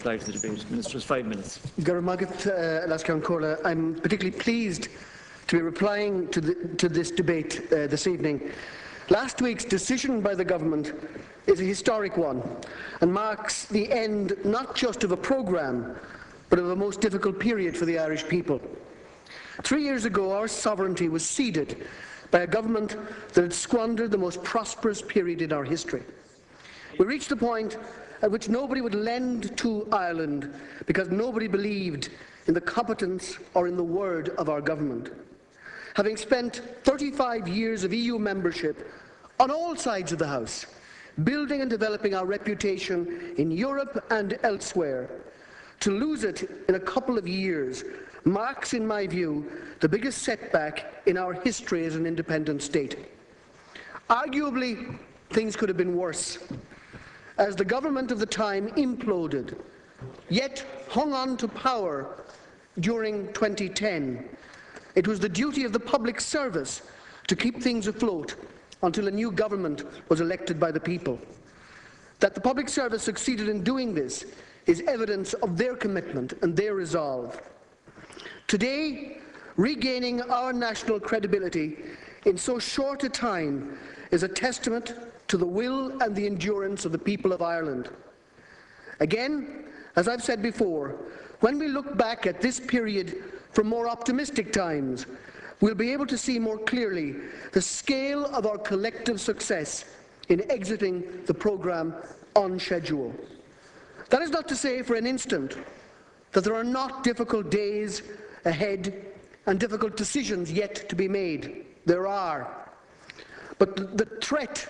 reply to the debate. Minister, 5 minutes. I'm particularly pleased to be replying to this debate this evening. Last week's decision by the government is a historic one and marks the end not just of a programme, but of a most difficult period for the Irish people. 3 years ago, our sovereignty was ceded by a government that had squandered the most prosperous period in our history. We reached the point at which nobody would lend to Ireland because nobody believed in the competence or in the word of our government. Having spent 35 years of EU membership on all sides of the House, building and developing our reputation in Europe and elsewhere, to lose it in a couple of years marks, in my view, the biggest setback in our history as an independent state. Arguably, things could have been worse, as the government of the time imploded, yet hung on to power during 2010. It was the duty of the public service to keep things afloat until a new government was elected by the people. That the public service succeeded in doing this is evidence of their commitment and their resolve. Today, regaining our national credibility in so short a time is a testament to the will and the endurance of the people of Ireland. Again, as I've said before, when we look back at this period from more optimistic times, we'll be able to see more clearly the scale of our collective success in exiting the programme on schedule. That is not to say for an instant that there are not difficult days ahead and difficult decisions yet to be made. There are. But the threat,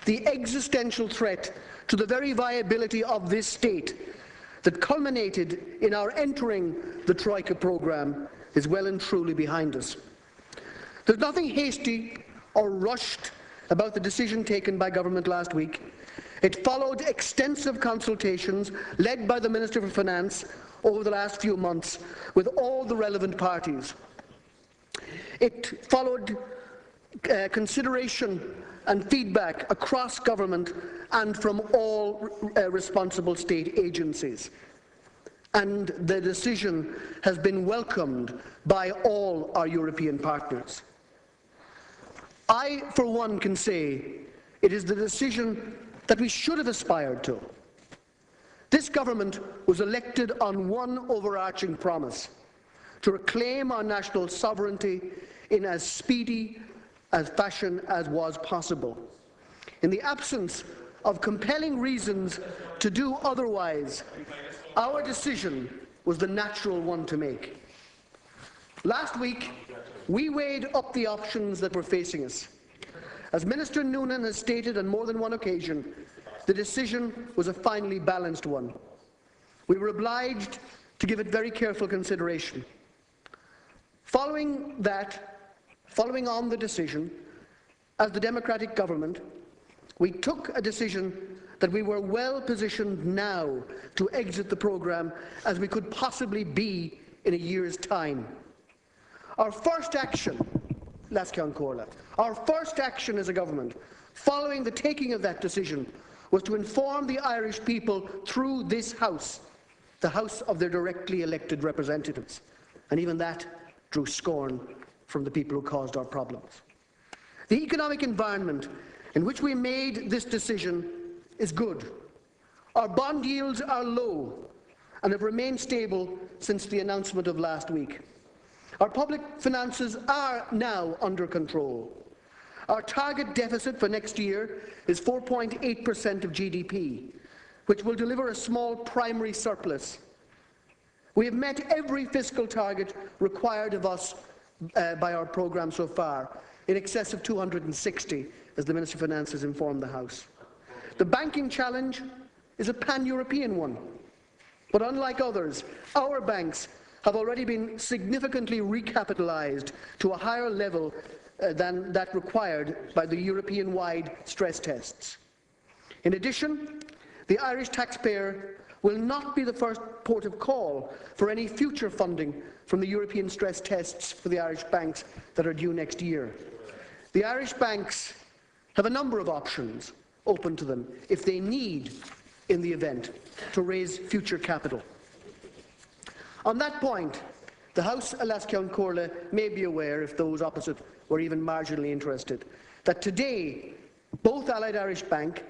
the existential threat to the very viability of this state that culminated in our entering the Troika programme is well and truly behind us. There's nothing hasty or rushed about the decision taken by government last week. It followed extensive consultations led by the Minister for Finance over the last few months with all the relevant parties. It followed consideration and feedback across government and from all responsible state agencies. And the decision has been welcomed by all our European partners. I, for one, can say it is the decision that we should have aspired to. This government was elected on one overarching promise: to reclaim our national sovereignty in as speedy a fashion as was possible. In the absence of compelling reasons to do otherwise, our decision was the natural one to make. Last week, we weighed up the options that were facing us. As Minister Noonan has stated on more than one occasion, the decision was a finely balanced one. We were obliged to give it very careful consideration. Following on the decision, as the democratic government, we took a decision that we were well positioned now to exit the programme as we could possibly be in a year's time. Our first action as a government, following the taking of that decision, was to inform the Irish people through this House, the House of their directly elected representatives. And even that drew scorn from the people who caused our problems. The economic environment in which we made this decision is good. Our bond yields are low and have remained stable since the announcement of last week. Our public finances are now under control. Our target deficit for next year is 4.8% of GDP, which will deliver a small primary surplus. We have met every fiscal target required of us by our programme so far, in excess of 260, as the Minister for Finance has informed the House. The banking challenge is a pan-European one, but unlike others, our banks have already been significantly recapitalised to a higher level than that required by the European-wide stress tests. In addition, the Irish taxpayer will not be the first port of call for any future funding from the European stress tests for the Irish banks that are due next year. The Irish banks have a number of options open to them if they need in the event to raise future capital. On that point, the House Alaskian Corla may be aware, if those opposite were even marginally interested, that today both Allied Irish Bank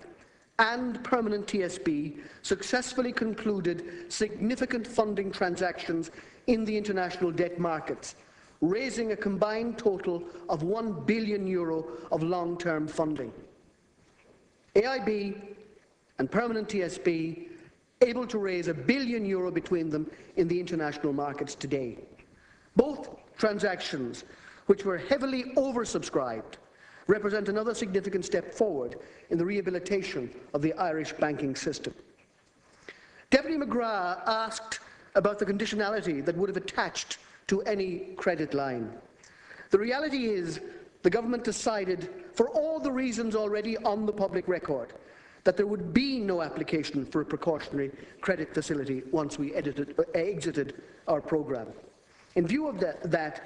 and Permanent TSB successfully concluded significant funding transactions in the international debt markets, raising a combined total of €1 billion of long-term funding. AIB and Permanent TSB able to raise €1 billion between them in the international markets today. Both transactions, which were heavily oversubscribed, represent another significant step forward in the rehabilitation of the Irish banking system. Deputy McGrath asked about the conditionality that would have attached to any credit line. The reality is the government decided, for all the reasons already on the public record, that there would be no application for a precautionary credit facility once we exited our programme. In view of that,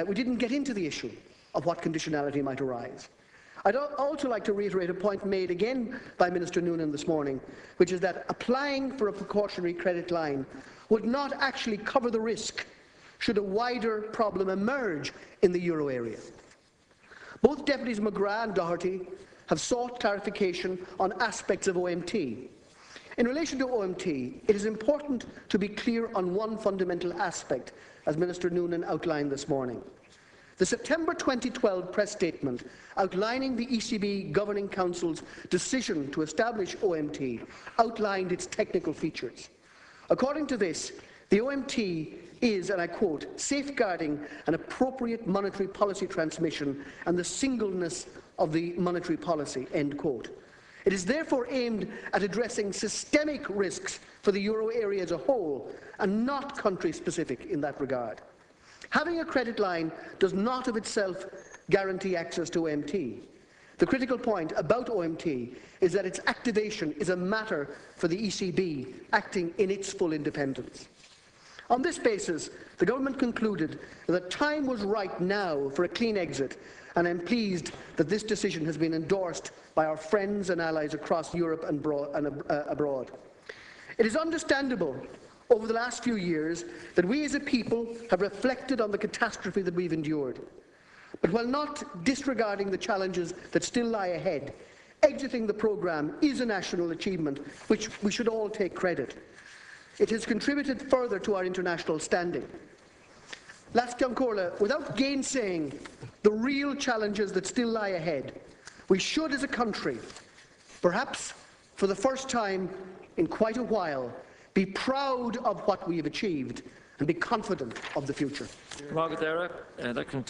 we didn't get into the issue of what conditionality might arise. I'd also like to reiterate a point made again by Minister Noonan this morning, which is that applying for a precautionary credit line would not actually cover the risk should a wider problem emerge in the euro area. Both Deputies McGrath and Doherty have sought clarification on aspects of OMT. In relation to OMT, it is important to be clear on one fundamental aspect, as Minister Noonan outlined this morning. The September 2012 press statement outlining the ECB Governing Council's decision to establish OMT outlined its technical features. According to this, the OMT is, and I quote, safeguarding an appropriate monetary policy transmission and the singleness of the monetary policy, end quote. It is therefore aimed at addressing systemic risks for the euro area as a whole and not country-specific in that regard. Having a credit line does not of itself guarantee access to OMT. The critical point about OMT is that its activation is a matter for the ECB acting in its full independence. On this basis, the government concluded that the time was right now for a clean exit, and I'm pleased that this decision has been endorsed by our friends and allies across Europe and abroad. It is understandable over the last few years that we as a people have reflected on the catastrophe that we've endured. But while not disregarding the challenges that still lie ahead, exiting the programme is a national achievement which we should all take credit. It has contributed further to our international standing. Lascian Corla, without gainsaying the real challenges that still lie ahead, we should as a country, perhaps for the first time in quite a while, be proud of what we have achieved and be confident of the future. Margaret Dara,